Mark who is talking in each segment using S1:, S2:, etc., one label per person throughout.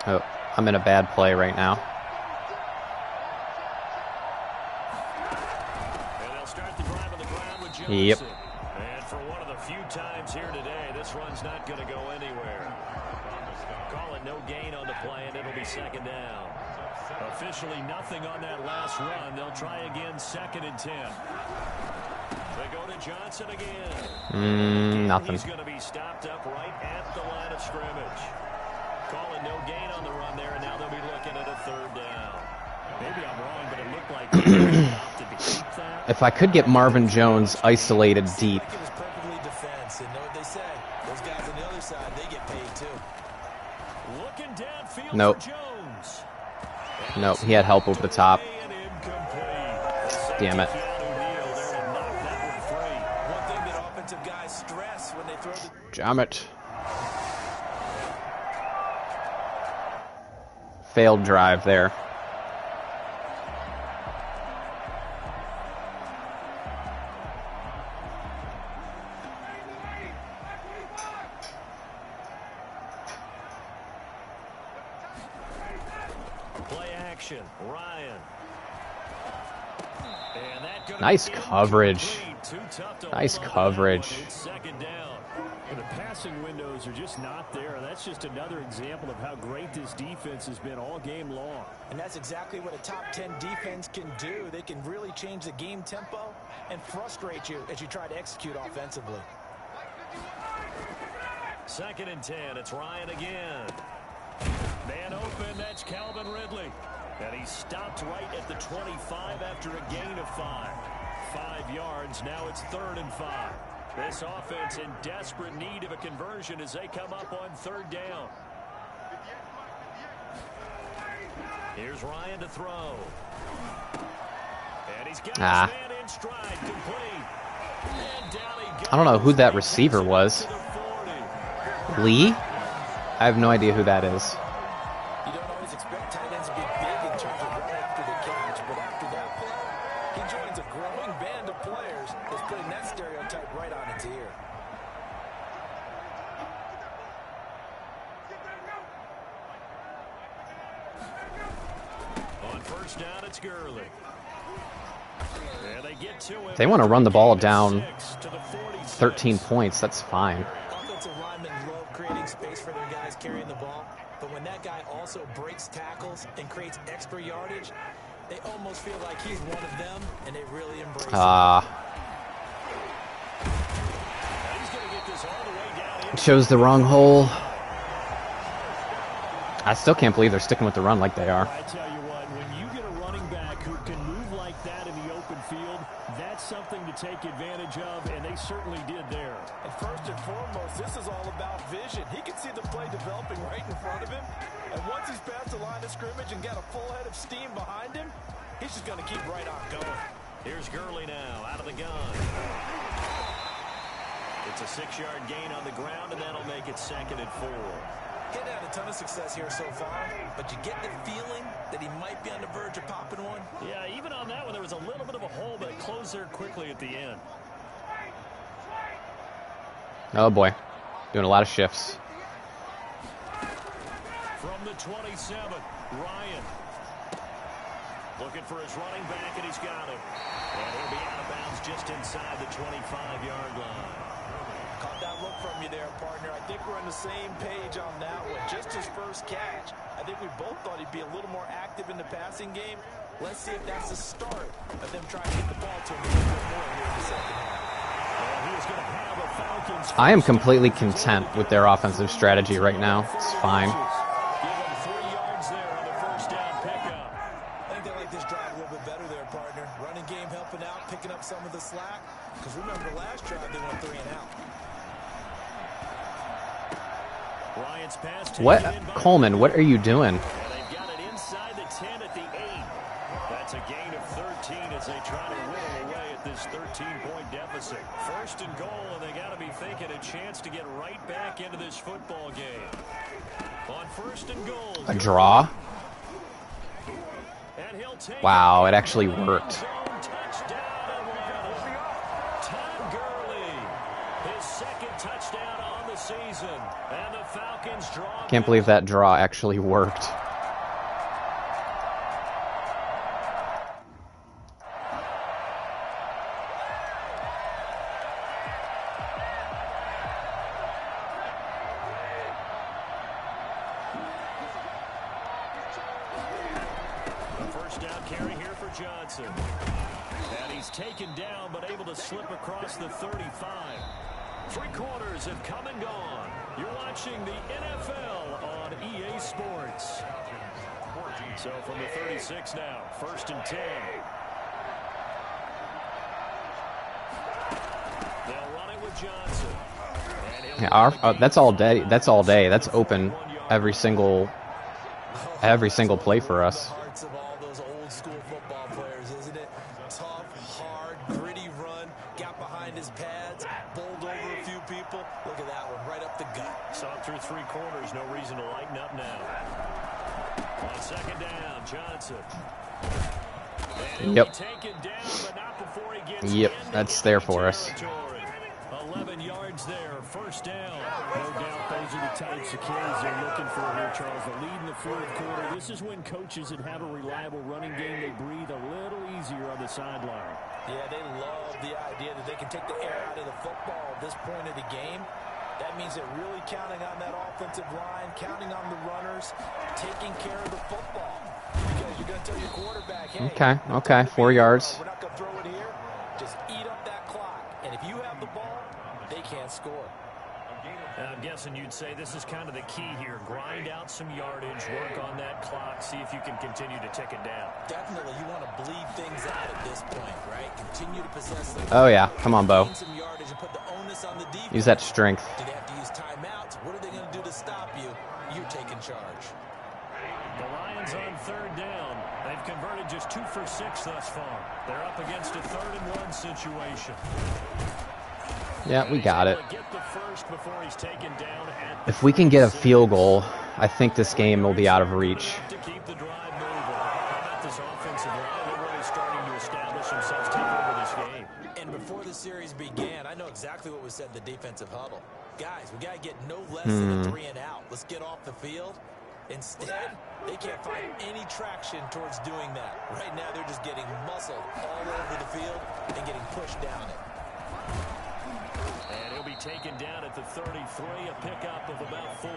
S1: Oh, I'm in a bad play right now.
S2: And they'll start the drive on the ground with Johnson.
S1: Yep.
S2: And for one of the few times here today, this run's not going to go anywhere. Call it no gain on the play, and it'll be second down. Officially nothing on that last run. They'll try again, 2nd and 10. They go to Johnson again.
S1: Nothing.
S2: He's going to be stopped up right at the line of scrimmage. Calling no gain on the run there, and now they'll be looking at a 3rd down. Maybe I'm wrong, but it looked like they opted to keep that.
S1: If I could get Marvin Jones isolated deep.
S3: It was perfectly defense, and know what they say. Those guys on the other side, they get paid too.
S2: Looking downfield
S1: Nope.
S2: for Jones.
S1: Nope, he had help over the top. Damn it. Damn it. Failed drive there.
S2: Play action, Ryan. And that
S1: Nice coverage. Nice coverage.
S2: Second down. And the passing windows are just not there. That's just another example of how great this defense has been all game long.
S3: And that's exactly what a top 10 defense can do. They can really change the game tempo and frustrate you as you try to execute offensively.
S2: 2nd and 10. It's Ryan again. Man open. That's Calvin Ridley. And he stopped right at the 25 after a gain of 5. 5 yards. Now it's 3rd and 5. This offense in desperate need of a conversion as they come up on 3rd down. Here's Ryan to throw. And he's got his man in stride, complete. And down he goes.
S1: I don't know who that receiver was. Lee? I have no idea who that is.
S3: You don't always expect tight ends to be big in terms of right after the catch, but after that play, he joins a growing band of players that's putting that stereotype right on its ear.
S2: On 1st down, it's Gurley. And they get to him.
S1: They want to run the ball down 13 points. That's fine.
S3: Offensive linemen love creating space for their guys carrying the ball, but when that guy also breaks tackles and creates extra yardage, they almost feel like he's one of them, and they really embrace
S1: it. Chose the wrong hole. I still can't believe they're sticking with the run like they are.
S2: I tell you what, when you get a running back who can move like that in the open field, that's something to take advantage of, and they certainly did there.
S3: And first and foremost, this is all about vision. He can see the play developing right in front of him, and once he's past the line of scrimmage and got a full head of steam behind him, he's just going to keep right on going.
S2: Here's Gurley now, out of the gun. It's a 6-yard gain on the ground, and that'll make it 2nd and 4.
S3: He's had a ton of success here so far, but you get the feeling that he might be on the verge of popping one.
S2: Yeah, even on that one, there was a little bit of a hole, but it closed there quickly at the end.
S1: Oh, boy. Doing a lot of shifts.
S2: From the 27, Ryan. Looking for his running back, and he's got him. And he'll be out of bounds just inside the 25-yard line.
S3: Caught that look from you there, partner. I think we're on the same page on that one. Just his first catch. I think we both thought he'd be a little more active in the passing game. Let's see if that's the start of them trying to get the ball to him a little bit more here in the second half.
S1: I am completely content with their offensive strategy right now. It's fine.
S2: Give him 3 yards there on the 1st down pickup.
S3: I think they like this drive a little bit better there, partner. Running game helping out, picking up some of the slack. Because remember, the last drive they went 3 and out.
S1: What? Coleman, what are you doing?
S2: And they've got it inside the 10 at the 8. That's a gain of 13 as they try to whittle away at this 13-point deficit. 1st and goal, and they got to be thinking a chance to get right back into this football game. On 1st and goal.
S1: A draw? Wow, it actually worked.
S2: Todd Gurley, his 2nd touchdown on the season. And the Falcons draw
S1: Can't believe that draw actually worked.
S2: And he's taken down, but able to slip across the 35. 3 quarters have come and gone. You're watching the NFL on EA Sports. So from the 36 now, 1st and 10. They'll run it with Johnson.
S1: Yeah, that's all day. That's all day. That's open every single play for us.
S2: Through 3 quarters, no reason to lighten up now. On 2nd down, Johnson.
S1: Yep.
S2: Taken down, but not before he gets
S1: that's there for us.
S2: 11 yards there, 1st down. No doubt those are the types of carries they're looking for here, Charles. The lead in the 4th quarter. This is when coaches that have a reliable running game, they breathe a little easier on the sideline.
S3: Yeah, they love the idea that they can take the air out of the football at this point of the game. That means they're really counting on that offensive line, counting on the runners, taking care of the football. Because you're going to tell your quarterback, hey,
S1: okay, 4 yards.
S3: We're not going to throw it here. Just eat up that clock. And if you have the ball, they can't score.
S2: I'm guessing you'd say this is kind of the key here. Grind out some yardage, work on that clock, see if you can continue to tick it down.
S3: Definitely, you want to bleed things out at this point, right? Continue to possess the
S1: Oh, yeah. Come on, Bo.
S3: some yardage and put the onus on the defense.
S1: Use that strength.
S3: Do they have to use timeouts? What are they going to do to stop you? You're taking charge.
S2: The Lions on 3rd down. They've converted just 2 for 6 thus far. They're up against a 3rd and 1 situation.
S1: Yeah, we got it.
S2: Get the first before he's taken down at
S1: If we can get a field goal, I think this game will be out of reach.
S2: to keep the drive moving. How about this offensive line? They're really starting to establish themselves, take over this game.
S3: And before the series began, I know exactly what was said in the defensive huddle. Guys, we got to get no less than a 3 and out. Let's get off the field. Instead, they can't find any traction towards doing that. Right now, they're just getting muscled all over the field and getting pushed down it.
S2: And he'll be taken down at the 33, a pickup of about 4.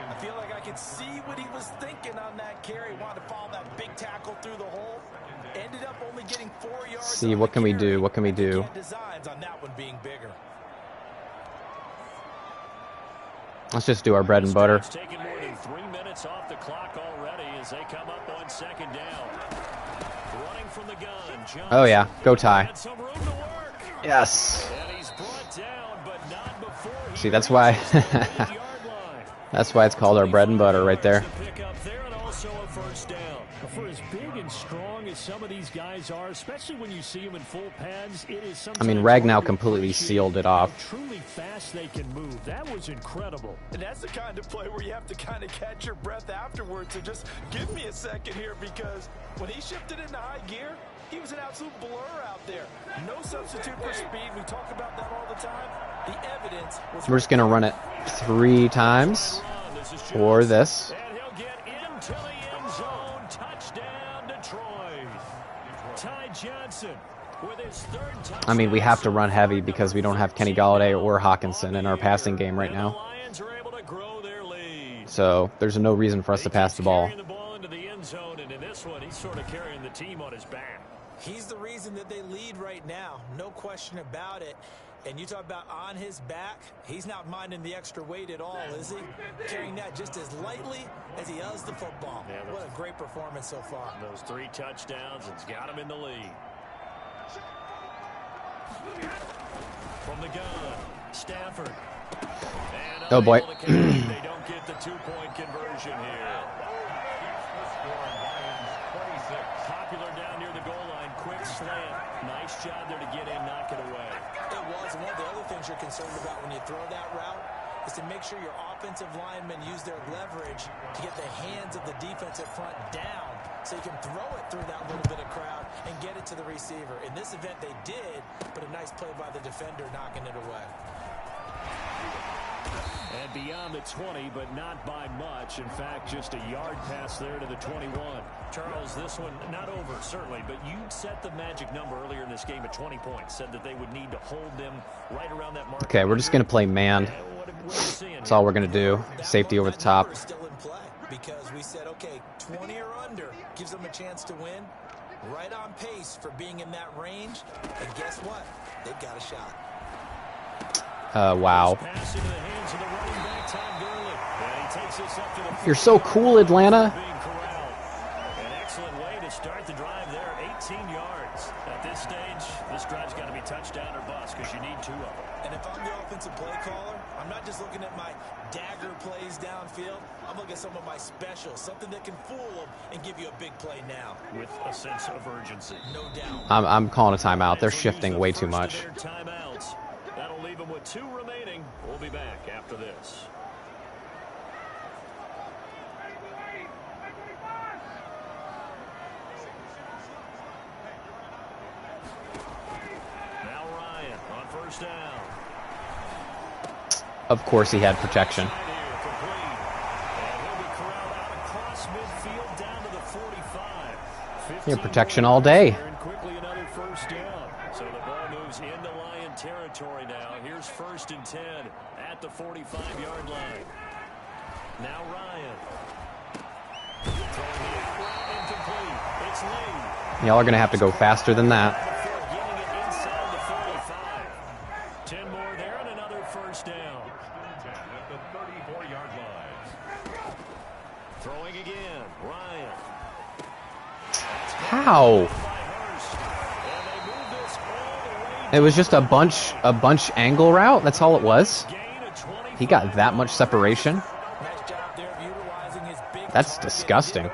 S3: I feel like I could see what he was thinking on that carry. Wanted to follow that big tackle through the hole. Ended up only getting 4 yards.
S1: See, what can we do? What can we do?
S3: Designs on that one being bigger.
S1: Let's just do our bread and butter.
S2: It's taken more than 3 minutes off the clock already as they come up on 2nd down. Running from the gun. Johnson.
S1: Oh, yeah. Go Ty.
S2: Had some room to work.
S1: Yes.
S2: And he's brought down, but not before he
S1: See, that's why. That's why it's called our bread and butter right there.
S2: Pick up there and also a 1st down. For as big and strong as some of these guys are, especially when you see them in full pads, it is sometimes.
S1: I mean, Ragnow completely sealed it off.
S2: How truly fast they can move. That was incredible.
S3: And that's the kind of play where you have to kind of catch your breath afterwards. So just give me a second here, because when he shifted into high gear, he was an absolute blur out there. No substitute for speed. We talk about that all the time. The evidence was.
S1: We're just going to run it 3 times. Or this.
S2: And he'll get into the end zone. Touchdown, Detroit. Ty Johnson with his 3rd touchdown.
S1: I mean, we have to run heavy because we don't have Kenny Galladay or Hawkinson in our passing game right now.
S2: Lions are able to grow their lead.
S1: So there's no reason for us to pass the ball.
S2: Carrying the ball into the end zone, and in this one, he's sort of carrying the team on his back.
S3: He's the reason that they lead right now. No question about it. And you talk about on his back, he's not minding the extra weight at all, is he? Carrying that just as lightly as he does the football.
S2: Yeah,
S3: what a great performance so far.
S2: Those 3 touchdowns, it's got him in the lead. From the gun, Stafford. And
S1: oh boy.
S2: They don't get the 2-point conversion here. Popular down near the goal line, quick slant. Nice job there to get in, knock it away.
S3: It was. One of the other things you're concerned about when you throw that route is to make sure your offensive linemen use their leverage to get the hands of the defensive front down so you can throw it through that little bit of crowd and get it to the receiver. In this event, they did, but a nice play by the defender knocking it away.
S2: And beyond the 20, but not by much. In fact, just a yard pass there to the 21. Charles, this one not over, certainly, but you set the magic number earlier in this game at 20 points. Said that they would need to hold them right around that mark.
S1: Okay, we're just going to play man. That's all we're going to do. Safety over the top.
S3: Because we said, okay, 20 or under gives them a chance to win. Right on pace for being in that range. And guess what? They've got a shot.
S1: Wow. You're so cool, Atlanta.
S2: An excellent way to start the drive there. 18 yards. At this stage, this drive's got to be touchdown or bust because you need 2 of them.
S3: And if I'm the offensive play caller, I'm not just looking at my dagger plays downfield. I'm looking at some of my specials, something that can fool them and give you a big play now.
S2: With a sense of urgency.
S3: No doubt.
S1: I'm calling a timeout. They're shifting way too much.
S2: That'll leave them with 2 remaining. We'll be back after this. Now Ryan on first down.
S1: Of course he had protection. Yeah, protection all day.
S2: Quickly another first down. So the ball moves into Lion territory now. Here's 1st and 10 at the 45-yard line. Now Ryan. Incomplete. It's Lee.
S1: Y'all are going to have to go faster than that.
S2: Getting it inside the 45. 10 more there and another first down. At the 34-yard line. Throwing again. Ryan.
S1: How? It was just a bunch angle route. That's all it was. He got that much separation. That's disgusting.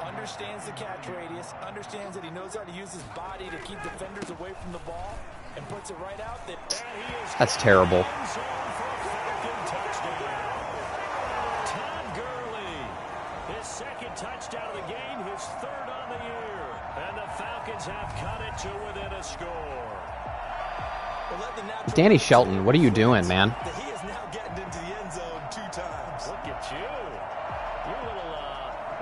S3: Understands the catch radius, understands that he knows how to use his body to keep defenders away from the ball, and puts it right out there.
S1: That's terrible.
S2: His 2nd touchdown of the game, his 3rd on the year. And the Falcons have cut it to within a score.
S1: Danny Shelton, what are you doing, man?
S3: He is now getting into the end zone 2 times.
S2: Look at you. You're a little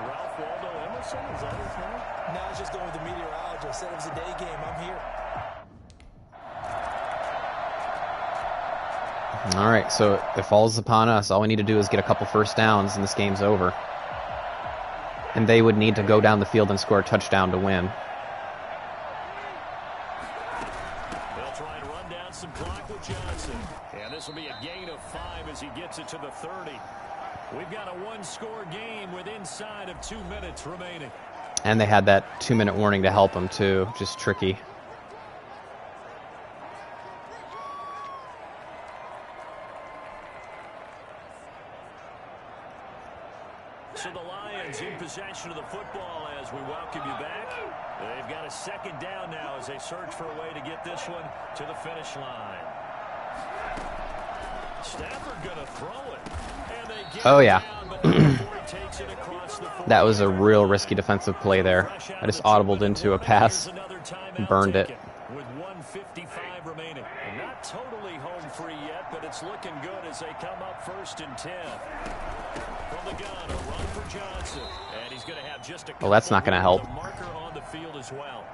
S2: Ralph Waldo Emerson, is that his name?
S3: No, I was just going with the meteorologist. Said it was a day game. I'm here.
S1: All right, so it falls upon us. All we need to do is get a couple first downs, and this game's over. And they would need to go down the field and score a touchdown to win.
S2: They'll try and run down some clock with Johnson. And this will be a gain of 5 as he gets it to the 30. We've got a 1-score game with inside of 2 minutes remaining.
S1: And they had that 2-minute warning to help them, too. Just tricky.
S2: So the Lions in possession of the football as we welcome you back. They've got a 2nd down now as they search for a way to get this one to the finish line. Stafford gonna throw it. And they get
S1: Oh, yeah.
S2: takes it across the 40.
S1: That was a real risky defensive play there. I just audibled into a pass and burned it.
S2: With 1:55 remaining. Not totally home free yet, but it's looking good as they come up 1st and 10. From the gun, a run for Johnson. And he's going to have just a
S1: Well, that's not going to help.
S2: marker on the field as well.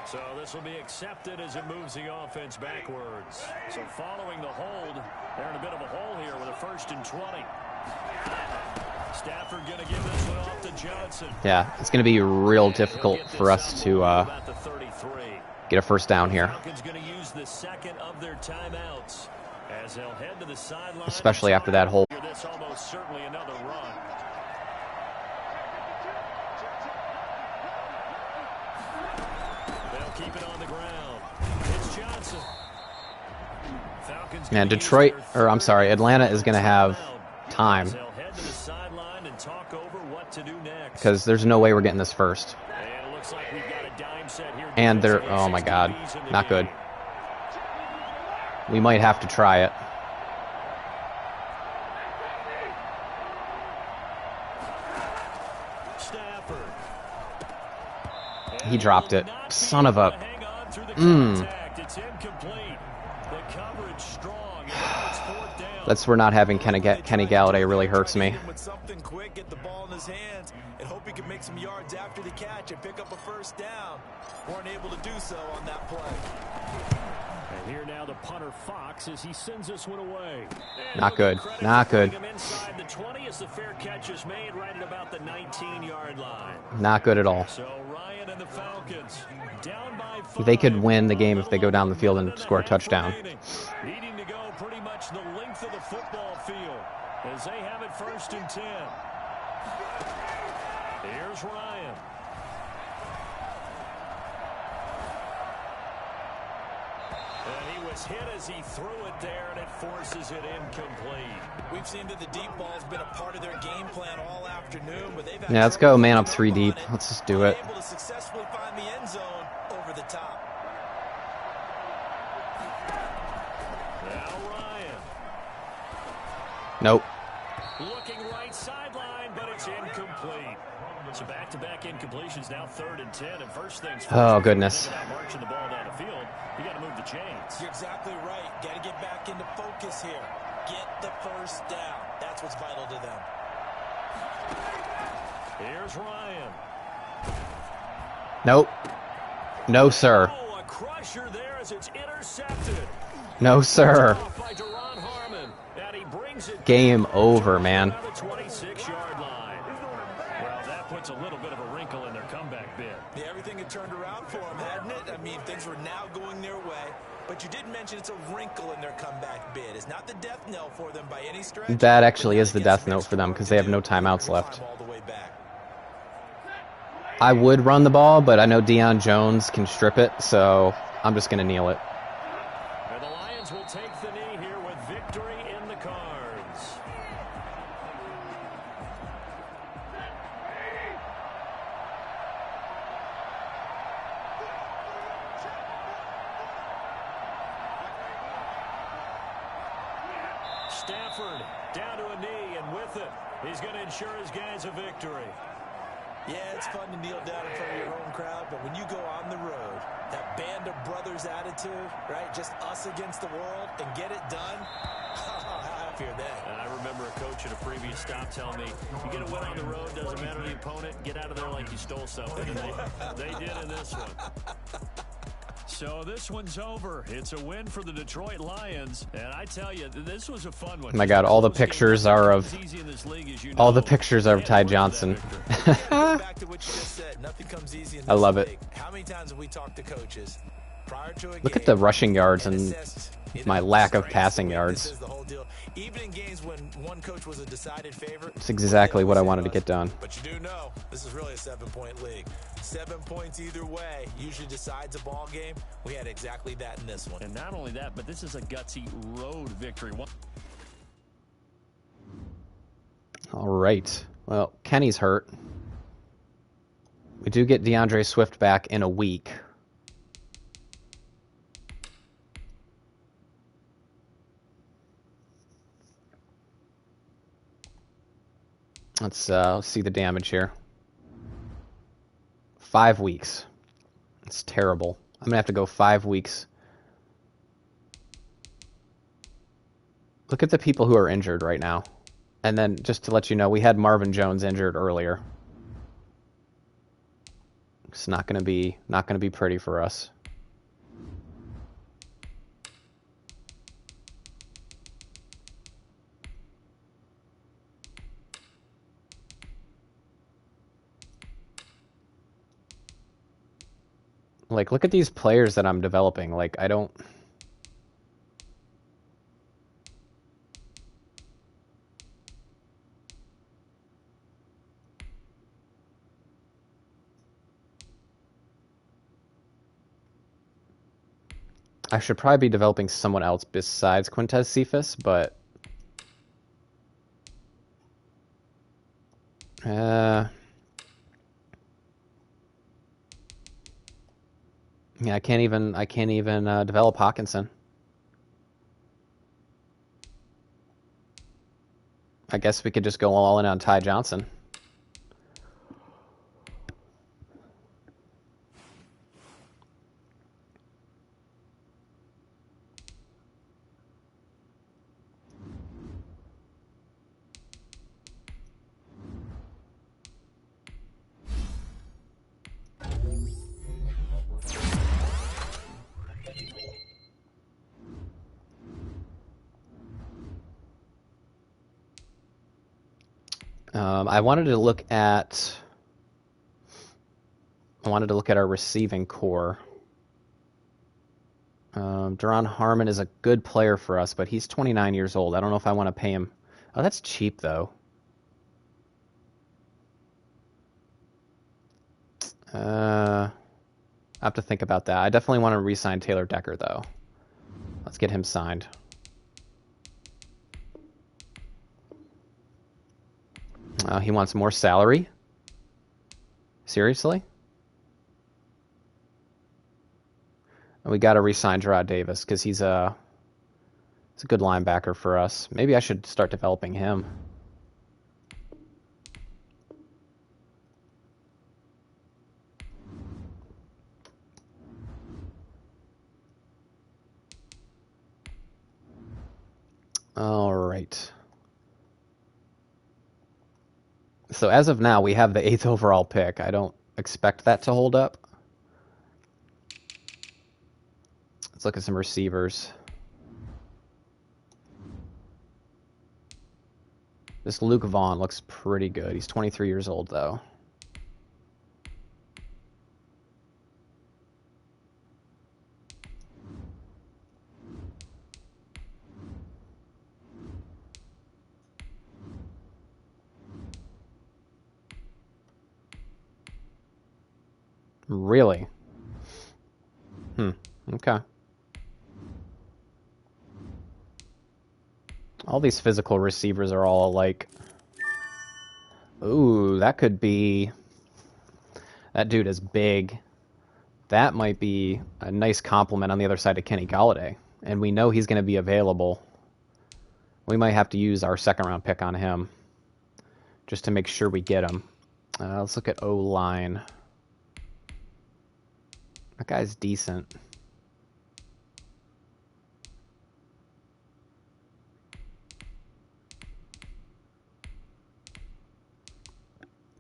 S2: So this will be accepted as it moves the offense backwards. So following the hold, they're in a bit of a hole here with a 1st and 20. Stafford going to give this one off to Johnson.
S1: Yeah, it's going to be real difficult for us to get a first down here.
S2: Falcons going to use the 2nd of their timeouts as they'll head to the sideline.
S1: Especially after that hold.
S2: This almost certainly another run. They'll keep it on the ground. It's Johnson. Falcons
S1: Man, Detroit, or I'm sorry, Atlanta is going to have time.
S2: They'll head to the sideline and talk over what to do next.
S1: Because there's no way we're getting this first.
S2: And it looks like we've got a dime set here.
S1: And they're, oh my God, not good. We might have to try it. he dropped it. Son of a...
S2: It's incomplete. The coverage strong. It's fourth down.
S1: That's where not having Kenny Galladay really hurts me.
S3: With something quick, get the ball in his hands, and hope he can make some yards after the catch and pick up a first down. Weren't able to do so on that play.
S2: And here now the punter Fox as he sends this one away.
S1: Not good. Not good.
S2: Inside the 20 as the fair catch is made right at about the 19-yard line.
S1: Not good at all.
S2: So Ryan and the Falcons down by 5.
S1: They could win the game if they go down the field and score a touchdown.
S2: Needing to go pretty much the length of the football field as they have it 1st and 10. Here's Ryan. And he was hit as he threw it there, and it forces it incomplete.
S3: We've seen that the deep ball's been a part of their game plan all afternoon, but they've had
S1: Yeah, let's go man up 3 deep. Let's just do it.
S3: able to successfully find the end zone over the top.
S2: Now Ryan.
S1: Nope.
S2: Looking right sideline, but it's incomplete. So back-to-back incompletions, now 3rd and 10. And first things first,
S1: Oh, goodness.
S2: without marching the ball down the field, you got to move the chains.
S3: You're exactly right. Got to get back into focus here. Get the first down. That's what's vital to them.
S2: Here's Ryan.
S1: Nope. No, sir.
S2: Oh, a crusher there as it's intercepted.
S1: No, sir.
S2: By Daron Harmon, and he brings it
S1: Game over, man.
S2: down the 26-yard line. Well, that puts a little bit of a wrinkle in their comeback bid.
S3: Yeah, everything had turned around for them, hadn't it? I mean, things were now going their way. But you did mention it's a wrinkle in their comeback bid. It's not the death knell for them by any stretch.
S1: That actually is the death note for them because they have no timeouts left.
S3: All the way back.
S1: I would run the ball, but I know Deion Jones can strip it, so I'm just going to kneel it.
S2: And the Lions will take the knee here with victory in the cards. Stafford down to a knee, and with it, he's going to ensure his guys a victory.
S3: Yeah, it's fun to kneel down in front of your home crowd, but when you go on the road, that band of brothers attitude, right? Just us against the world and get it done. How happy are they?
S2: And I remember a coach at a previous stop telling me, you get a win on the road, doesn't matter the opponent, get out of there like you stole something. And they did in this one. So this one's over. It's a win for the Detroit Lions, and I tell you, this was a fun one.
S1: Oh my God, all the pictures are of Ty Johnson.
S3: Back to what you just said. Nothing comes easy in this
S1: I love it.
S3: league. How many times have we talked to coaches prior to a
S1: Look at
S3: game
S1: the rushing yards and
S3: assessed,
S1: my lack of
S3: strengths,
S1: passing
S3: weaknesses,
S1: yards.
S3: the whole deal. Even in games when one coach was a decided favorite.
S1: It's exactly what I wanted to get done.
S3: But you do know this is really a 7-point league. 7 points either way usually decides a ball game. We had exactly that in this one.
S2: And not only that, but this is a gutsy road victory.
S1: All right. Well, Kenny's hurt. We do get DeAndre Swift back in a week. Let's see the damage here. 5 weeks. It's terrible. I'm gonna have to go 5 weeks. Look at the people who are injured right now. And then just to let you know, we had Marvin Jones injured earlier. It's not gonna be pretty for us. Like, look at these players that I'm developing. Like, I don't... I should probably be developing someone else besides Quintez Cephas, but... Yeah, I can't even develop Hawkinson. I guess we could just go all in on Ty Johnson. I wanted to look at our receiving core. Daron Harmon is a good player for us, but he's 29 years old. I don't know if I want to pay him. Oh, that's cheap, though. I have to think about that. I definitely want to re-sign Taylor Decker, though. Let's get him signed. He wants more salary? Seriously? We got to re-sign Gerard Davis because he's a good linebacker for us. Maybe I should start developing him. All right. So as of now, we have the 8th overall pick. I don't expect that to hold up. Let's look at some receivers. This Luke Vaughn looks pretty good. He's 23 years old, though. Really? Okay. All these physical receivers are all alike. Ooh, that could be... That dude is big. That might be a nice compliment on the other side of Kenny Golladay. And we know he's going to be available. We might have to use our second-round pick on him. Just to make sure we get him. Let's look at O-line. That guy's decent.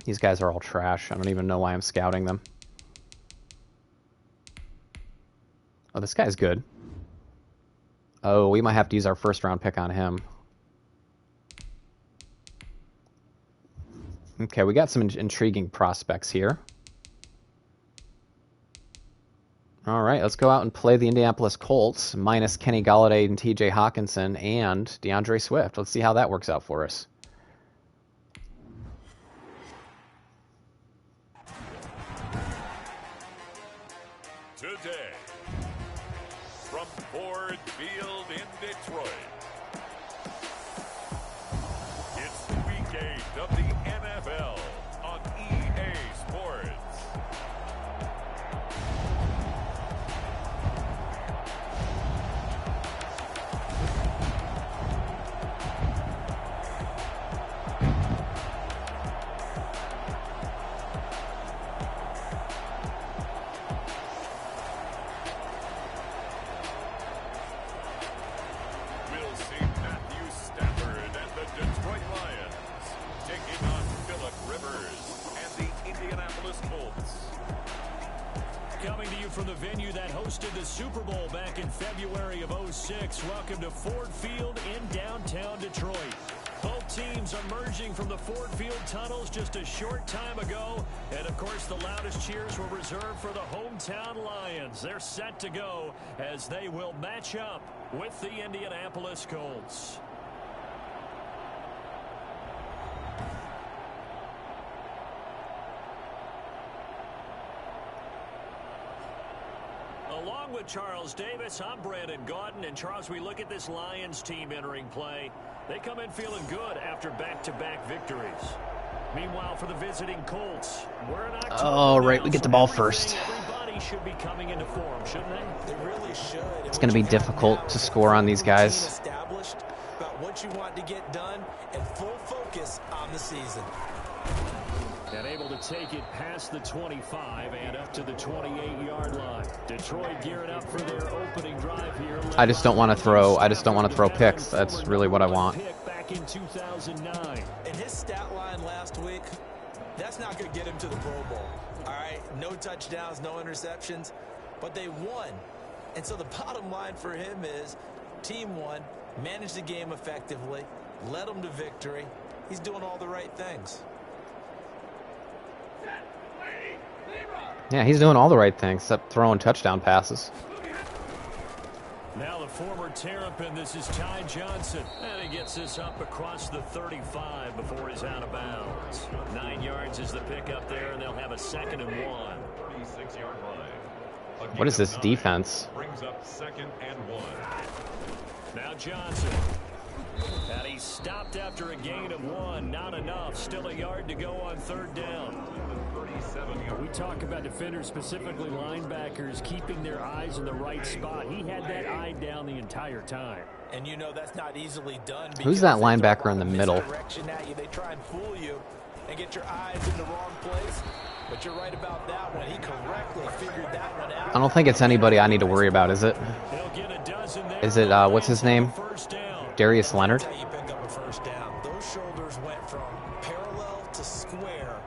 S1: These guys are all trash. I don't even know why I'm scouting them. Oh, this guy's good. Oh, we might have to use our first-round pick on him. Okay, we got some intriguing prospects here. All right, let's go out and play the Indianapolis Colts, minus Kenny Golladay and T.J. Hawkinson and DeAndre Swift. Let's see how that works out for us.
S2: Today, from Ford Field in Detroit, it's Week 8 of the NFL on EA Sports. Coming to you from the venue that hosted the Super Bowl back in February of '06. Welcome to Ford Field in downtown Detroit. Both teams emerging from the Ford Field tunnels just a short time ago. And, of course, the loudest cheers were reserved for the hometown Lions. They're set to go as they will match up with the Indianapolis Colts. Along with Charles Davis, I'm Brandon Gaudin. And, Charles, we look at this Lions team entering play. They come in feeling good after back-to-back victories. Meanwhile, for the visiting Colts, we're in October.
S1: Oh, right, we get the ball first.
S2: Everybody should be coming into form, shouldn't they?
S3: They really should.
S1: It's going to be difficult to score on these guys.
S3: Established about what you want to get done and full focus on the season.
S2: And able to take it past the 25 and up to the 28-yard line. Detroit gearing up for their opening drive here.
S1: I just don't want to throw. I just don't want to throw picks. That's really what I want.
S2: Back in 2009.
S3: And his stat line last week, that's not going to get him to the Pro Bowl. All right, no touchdowns, no interceptions, but they won. And so the bottom line for him is team won, managed the game effectively, led them to victory. he's doing all the right things.
S1: Yeah, he's doing all the right things except throwing touchdown passes.
S2: Now the former Terrapin, this is Ty Johnson. And he gets this up across the 35 before he's out of bounds. 9 yards is the pickup there, and they'll have a 2nd and 1.
S4: 36-yard line.
S1: What is this defense?
S4: Brings up 2nd and 1.
S2: Now Johnson. And he stopped after a gain of 1. Not enough. Still a yard to go on 3rd down.
S5: We talk about defenders, specifically linebackers, keeping their eyes in the right spot. He had that eye down the entire time.
S3: And you know that's not easily done.
S1: Who's that linebacker in the middle?
S3: They try and fool you and get your eyes in the wrong place. But you're right about that one. He correctly figured that one out.
S1: I don't think it's anybody I need to worry about, is it? Is it, what's his name? Darius Leonard?
S3: That's how you pick up a first down. Those shoulders went from parallel to square,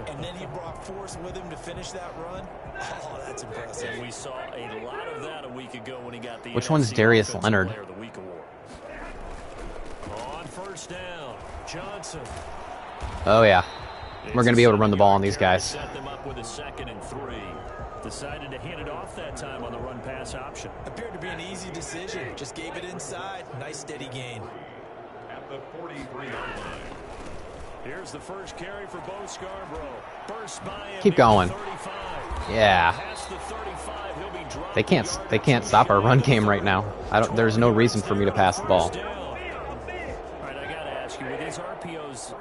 S3: and then he brought force with him to finish that run. Oh, that's impressive.
S2: And we saw a lot of that a week ago when he got the
S1: Which one's
S2: NFC
S1: Darius
S2: Offensive
S1: Leonard?
S2: Player of the Week award. On 1st down, Johnson.
S1: Oh, yeah. We're going to be able to run the ball on these guys.
S2: Set them up with a 2nd and 3. Decided to hand it off that time on the run-pass option.
S3: Appeared to be an easy decision. Just gave it inside. Nice steady gain.
S4: At the 43-yard line.
S2: Here's the first carry for Bo Scarborough. Burst by him.
S1: Keep going.
S2: 35.
S1: Yeah.
S2: Past the 35, he'll be dropped
S1: They can't stop our run game right now. There's no reason for me to pass the ball.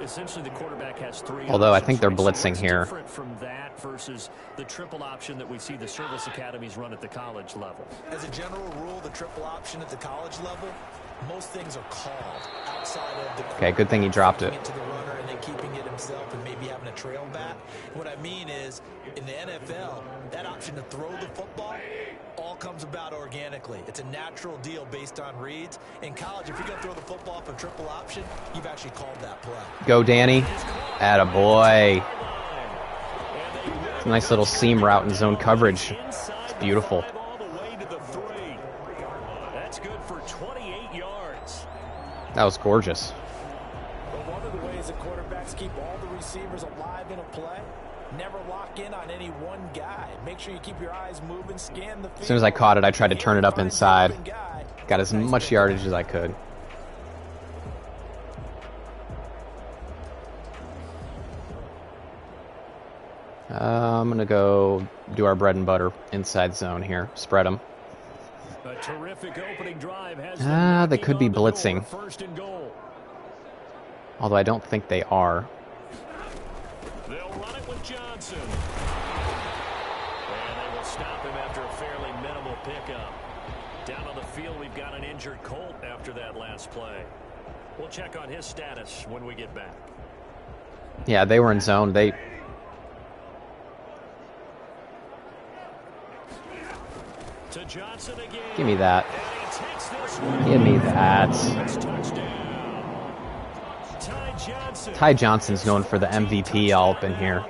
S2: Essentially, the quarterback has 3
S1: Although I
S2: options,
S1: think they're
S2: right? So
S1: blitzing
S2: what's
S1: here.
S2: Different from that versus the triple option that we see the service academies run at the college level.
S3: As a general rule, the triple option at the college level, most things are called outside of the
S1: Okay, good thing he dropped it.
S3: to the runner and then keeping it himself and maybe having a trail back. What I mean is, in the NFL, that option to throw the football all comes about organically. It's a natural deal based on reads. In college, if you're going to throw the football off a triple option, you've actually called that play.
S1: Go, Danny. Attaboy. It's a nice little seam route in zone coverage. It's beautiful.
S2: That's good for 28 yards.
S1: That was gorgeous.
S3: But one of the ways the quarterbacks keep all the receivers alive in a play, never lock in on any one guy. Make sure you keep your eyes moving, scan the field.
S1: As soon as I caught it, I tried to turn it up inside. Got as much yardage as I could. I'm going to go do our bread and butter inside zone here. Spread them.
S2: A terrific opening drive has
S1: They could be blitzing.
S2: 1st and goal.
S1: Although I don't think they are.
S2: They'll run it with Johnson. And they will stop him after a fairly minimal pickup. Down on the field, we've got an injured Colt after that last play. We'll check on his status when we get back.
S1: Yeah, they were in zone.
S2: To Johnson again.
S1: Give me that.
S2: And he takes this one.
S1: Give me that.
S2: It's touchdown. Ty Johnson.
S1: Ty Johnson's known for the MVP all up in here.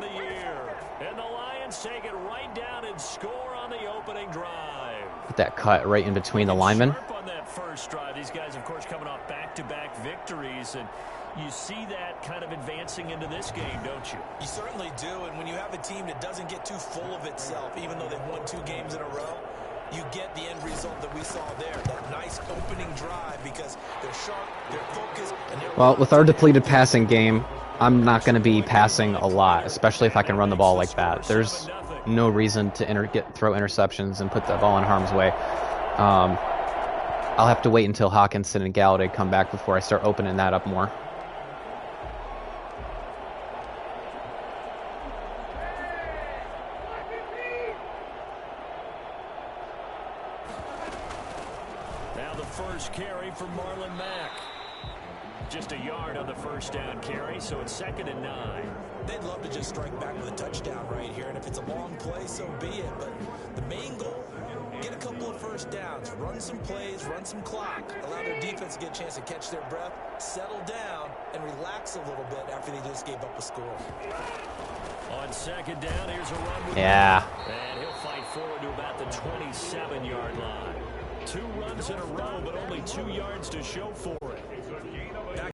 S2: And the Lions take it right down and score on the opening drive.
S1: Put that cut right in between the linemen.
S2: Sharp on that first drive. These guys, of course, coming off back-to-back victories, and you see that kind of advancing into this game, don't you?
S3: You certainly do, and when you have a team that doesn't get too full of itself, even though they've won 2 games in a row, you get the end result that we saw there, that nice opening drive, because they're sharp, they're focused, and they're...
S1: Well, with our depleted passing game, I'm not going to be passing a lot, especially if I can run the ball like that. There's no reason to throw interceptions and put the ball in harm's way. I'll have to wait until Hawkinson and Galladay come back before I start opening that up more.
S2: Now the first carry for Marlon Mack. Just a yard on the first down carry, so it's 2nd and 9.
S3: They'd love to just strike back with a touchdown right here, and if it's a long play, so be it. But the main goal, get a couple of first downs, run some plays, run some clock, allow their defense to get a chance to catch their breath, settle down, and relax a little bit after they just gave up a score.
S2: On 2nd down, here's a run with
S1: Yeah.
S2: and he'll fight forward to about the 27-yard line. 2 runs in a row, but only 2 yards to show for it.